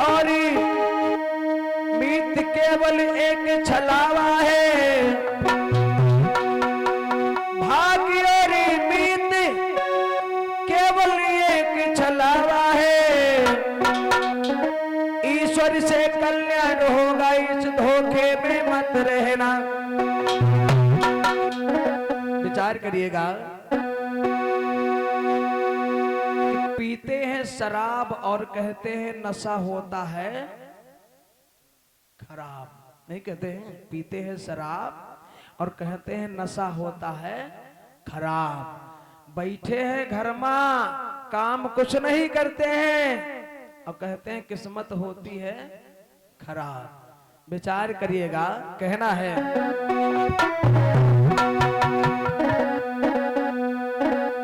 और मीत केवल एक छलावा है, भाग्य और मीत केवल एक छलावा है। ईश्वर से कल्याण होगा, इस धोखे में मत रहना। विचार करिएगा, पीते हैं शराब और कहते हैं नशा होता है खराब। नहीं कहते हैं, पीते हैं शराब और कहते हैं नशा होता है खराब। बैठे हैं घर में, काम कुछ नहीं करते हैं और कहते हैं किस्मत होती है खराब। विचार करिएगा, कहना है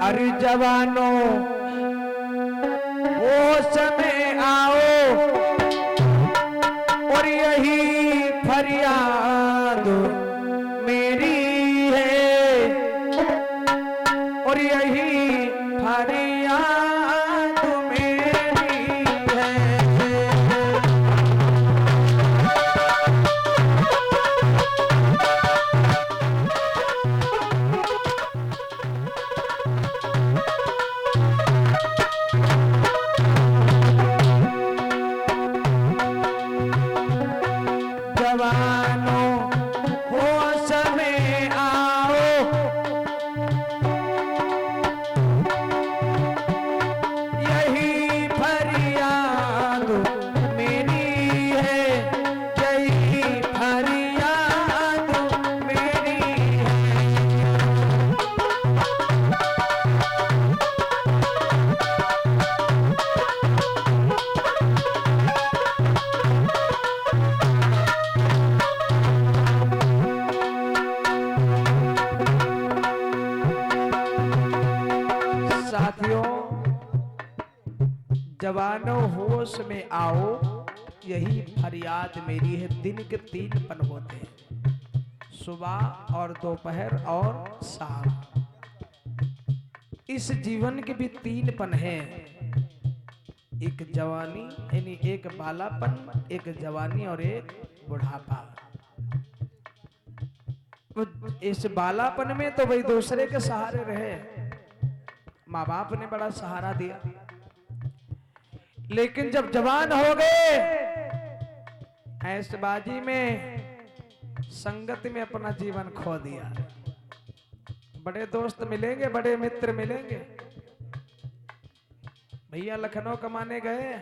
अरे जवानों वो समय आओ और यही फरियाद मेरी है, और यही फरियाद मेरी है। जवानों होश में आओ, यही फरियाद मेरी है, यही फरियाद मेरी है। साथियों, जवानों होश में आओ, यही फरियाद मेरी है। दिन के 3 पन होते हैं, सुबह और दोपहर और शाम। इस जीवन के भी 3 पन हैं, एक जवानी यानी एक बालापन, एक जवानी और एक बुढ़ापा। इस बालापन में तो भाई दूसरे के सहारे रहे, माँ बाप ने बड़ा सहारा दिया, लेकिन जब जवान हो गए ऐशबाजी में, संगत में अपना जीवन खो दिया। बड़े दोस्त मिलेंगे, बड़े मित्र मिलेंगे। भैया लखनऊ कमाने गए,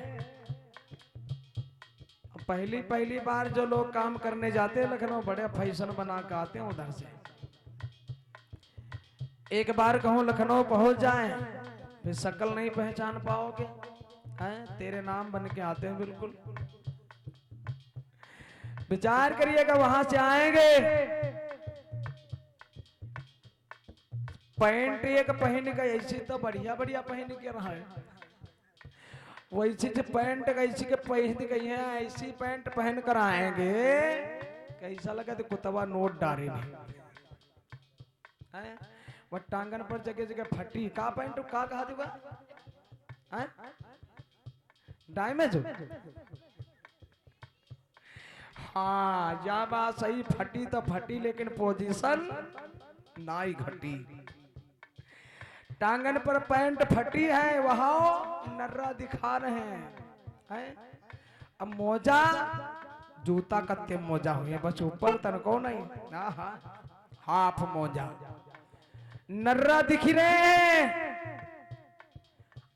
पहली बार जो लोग काम करने जाते हैं लखनऊ, बड़े फैशन बना के आते हैं उधर से। एक बार कहूं लखनऊ पहुंच जाएं, फिर शक्ल नहीं पहचान पाओगे, हैं? तेरे नाम बन के आते हैं बिल्कुल। विचार करिएगा, वहां से आएंगे, पैंट एक पहन के ऐसी तो बढ़िया बढ़िया पहन के रहा है, वैसी जो पैंट ऐसी के पहन गई है, ऐसी पैंट पहन कर आएंगे, कैसा लगा तो कुतवा नोट डारे नहीं। वह टांगन पर जगह जगह फटी, का पैंट का कहा दूंगा, डैमेज हो। हाँ या बात सही, फटी तो फटी लेकिन पोजीशन नाई घटी। टांगन पर पैंट फटी है, वहां नर्रा दिखा रहे हैं। अब मोजा, जूता कत्ते मोजा हुए, बस ऊपर तनको नहीं, हाफ मोजा, नर्रा दिख रहे हैं।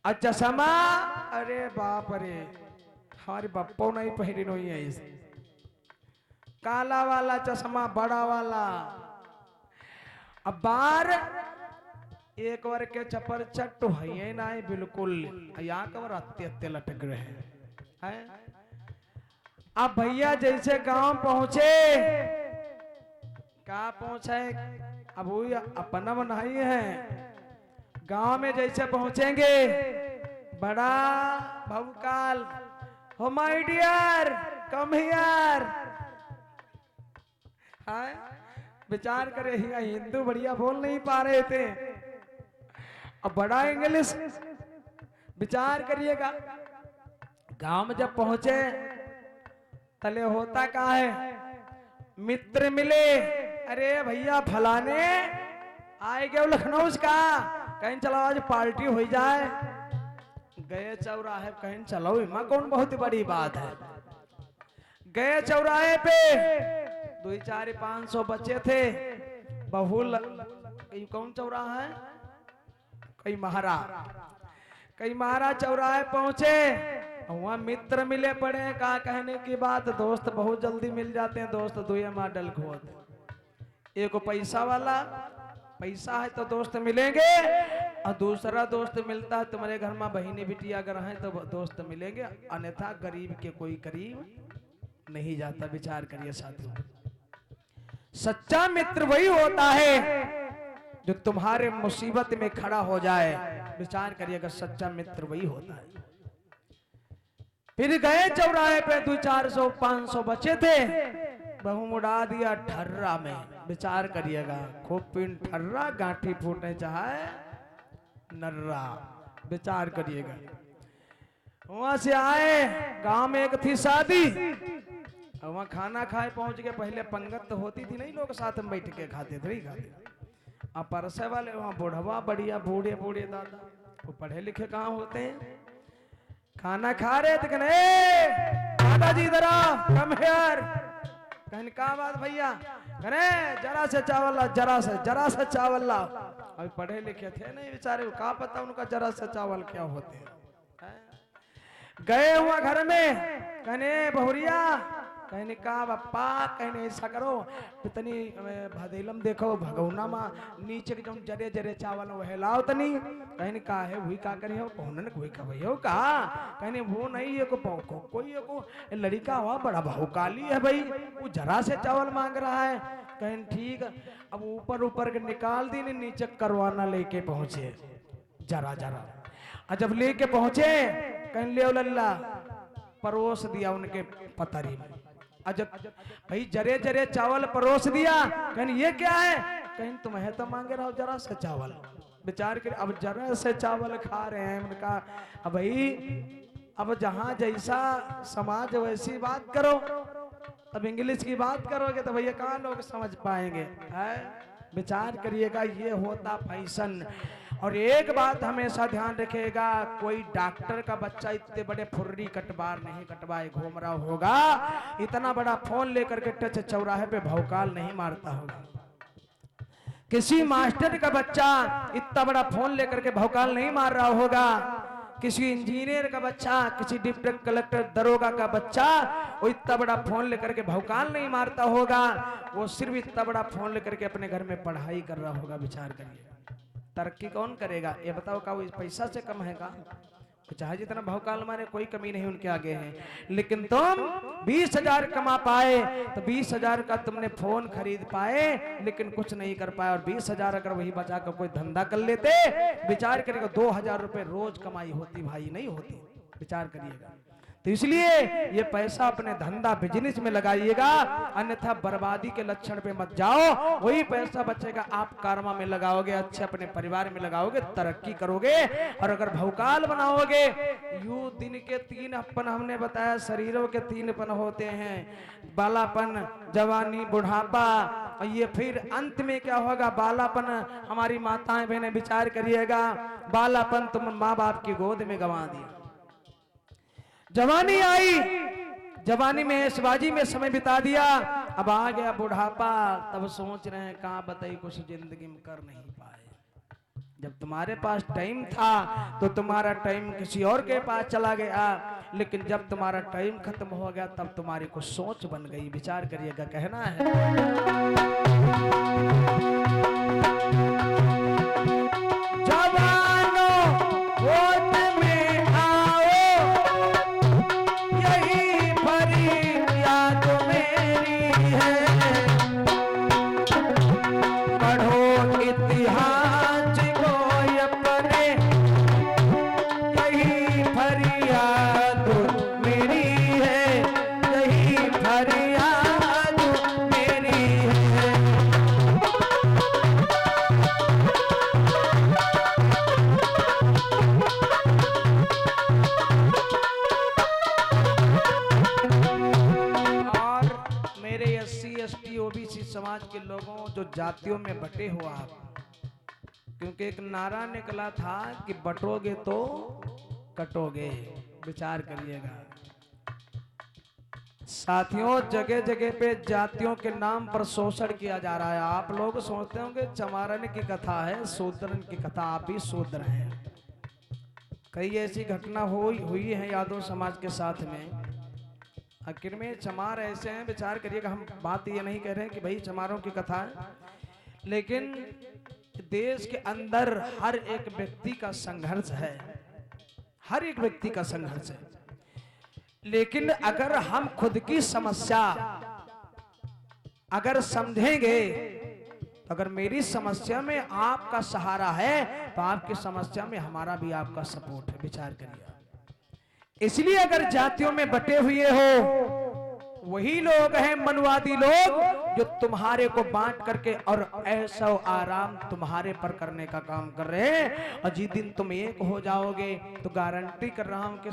अच्छा चश्मा, अरे बाप रे, हमारे बप्पो नहीं पहनी हुई है इसे, काला वाला चश्मा, बड़ा वाला। अब बार एक बार के चपर चट्टू है ना, बिल्कुल यहाँ कवर अत्ते अत्ते लटक रहे हैं। अब भैया जैसे गांव पहुंचे, कहा पहुंचे, अब वो अपना बनाई है। गांव में जैसे पहुंचेंगे, बड़ा भवकाल, हो माय डियर कम हियर। विचार करे, हिंदू बढ़िया बोल नहीं पा रहे थे, अब बड़ा इंग्लिश। विचार करिएगा, गांव में जब पहुंचे तले होता क्या है, मित्र मिले, अरे भैया फलाने आए गए लखनऊ का, कहीं चलो आज पार्टी हो जाए। गए चौराहे, कहीं चलो इमा कौन बहुत बड़ी बात है। गए चौराहे पे 2-4-500 बच्चे थे, बहुल कौन चौराहा है, कई महारा चौराहे पहुंचे, वहां मित्र मिले पड़े। कहा कहने की बात, दोस्त बहुत जल्दी मिल जाते हैं, दोस्त दुए मॉडल खोद। एक पैसा वाला, पैसा है तो दोस्त मिलेंगे, और दूसरा दोस्त मिलता है तुम्हारे घर में बहिनी बिटिया अगर है तो दोस्त मिलेंगे, अन्यथा गरीब के कोई करीब नहीं जाता। विचार करिए साथियों, सच्चा मित्र वही होता है जो तुम्हारे मुसीबत में खड़ा हो जाए। विचार करिएगा, सच्चा मित्र वही होता है। फिर गए चौराहे पे, 200-400-500 बच्चे थे, बहू उड़ा दिया ठर्रा में। विचार करिएगा, खूब पिन ठर्रा, गांठी फूटने चाहे नर्रा। विचार करिएगा, वहां से आए, गांव में एक थी शादी, वहां खाना खाए पहुंच गए। पहले पंगत तो होती थी नहीं, लोग साथ में बैठ के खाते थे, अब परसे वाले वहां बुढ़वा बढ़िया, बूढ़े बूढ़े दादा, वो पढ़े लिखे कहाँ होते हैं। खाना खा रहे थे, दादाजी जरा कम हेयर, कहने का बात भैया, कहने जरा से चावल ला, जरा से चावल ला। अभी पढ़े लिखे थे नहीं बेचारे, कहा पता उनका जरा से चावल क्या होते हैं। गए हुआ घर में, कहने बहुरिया, कहने का बप्पा, कहने ऐसा करो, इतनी भदेलम देखो भगौना मा नीचे के जो जरे जरे चावल वह लाओ तनी। कहने का है वही का करी हो, पहुनन कोई का भैया का, कहने वो नहीं है को कोई को लड़का हुआ बड़ा बहुकाली है भाई, वो जरा से चावल मांग रहा है। कहने ठीक, अब ऊपर के निकाल दी, नीचे करवाना लेके पहुंचे जरा। जब लेके पहुंचे, कहने ले लल्ला, परोस दिया उनके पतरी में। अजब भाई, जरे जरे चावल परोस दिया। कहने ये क्या है, कहने तुम्हें तो मांगे रहो जरा से चावल। विचार कर, अब जरा से चावल खा रहे हैं। उनका अब भाई, अब जहां जैसा समाज वैसी बात करो। अब इंग्लिश की बात करोगे तो भैया कहाँ लोग समझ पाएंगे, है? विचार करिएगा, ये होता फैशन। और एक बात हमेशा ध्यान रखिएगा, कोई डॉक्टर का बच्चा इतने बड़े फुर्री कटबार नहीं कटवाए घूम रहा होगा, इतना बड़ा फोन लेकर के टच चौराहे पे भौकाल नहीं मारता होगा। किसी मास्टर का बच्चा इतना बड़ा फोन लेकर के भौकाल नहीं मार रहा होगा। किसी इंजीनियर का बच्चा, किसी डिप्टी कलेक्टर दरोगा का बच्चा, वो इतना बड़ा फोन लेकर के भौकाल नहीं मारता होगा। वो सिर्फ इतना बड़ा फोन लेकर के अपने घर में पढ़ाई कर रहा होगा। विचार करिए, तरक्की कौन करेगा? ये बताओ, का वो पैसा से कम है का? चाहे जितना भौकाल मारे, कोई कमी नहीं उनके आगे है। लेकिन तुम 20,000 कमा पाए तो 20,000 का तुमने फोन खरीद पाए, लेकिन कुछ नहीं कर पाए। और 20,000 अगर वही बचा कर कोई धंधा कर लेते, विचार करिएगा 2,000 रुपए रोज कमाई होती भाई, नहीं होती। विचार करिएगा। तो इसलिए ये पैसा अपने धंधा बिजनेस में लगाइएगा, अन्यथा बर्बादी के लक्षण पे मत जाओ। वही पैसा बचेगा आप कर्मा में लगाओगे, अच्छे अपने परिवार में लगाओगे, तरक्की करोगे। और अगर भौकाल बनाओगे, यू दिन के 3 अपन हमने बताया, शरीरों के 3 पन होते हैं, बालापन, जवानी, बुढ़ापा। और ये फिर अंत में क्या होगा? बालापन हमारी माताएं बहनें विचार करिएगा, बालापन तुम माँ बाप की गोद में गंवा दिया। जवानी आई, जवानी में ऐशबाजी में समय बिता दिया, अब आ गया बुढ़ापा, तब सोच रहे हैं कहाँ बताइए कुछ जिंदगी में कर नहीं पाए। जब तुम्हारे पास टाइम था तो तुम्हारा टाइम किसी और के पास चला गया, लेकिन जब तुम्हारा टाइम खत्म हो गया तब तुम्हारी कुछ सोच बन गई। विचार करिएगा, कहना है जवानों होठ में आओ, यही फरियाद मेरी है, पढ़ो इतिहास को अपने, यही फरियाद मेरी है, यही फरियाद मेरी है। समाज के लोगों, जो जातियों में बटे हो आप, क्योंकि एक नारा निकला था कि बटोगे तो कटोगे, विचार करिएगा साथियों। जगह जगह पे जातियों के नाम पर शोषण किया जा रहा है। आप लोग सोचते होंगे चमारन की कथा है, शूद्रन की कथा, आप ही शूद्र हैं। कई ऐसी घटना हुई है यादव समाज के साथ में। आखिर में चमार ऐसे हैं, विचार करिएगा, हम बात ये नहीं कह रहे हैं कि भाई चमारों की कथा है, लेकिन देश के अंदर हर एक व्यक्ति का संघर्ष है, हर एक व्यक्ति का संघर्ष है। लेकिन अगर हम खुद की समस्या अगर समझेंगे, तो अगर मेरी समस्या में आपका सहारा है तो आपकी समस्या में हमारा भी आपका सपोर्ट है, विचार करिए। इसलिए अगर जातियों में बटे हुए हो, वही लोग हैं मनवादी लोग जो तुम्हारे को बांट करके और ऐसा आराम तुम्हारे पर करने का काम कर रहे हैं। और जिस दिन तुम एक हो जाओगे तो गारंटी कर रहा हूं कि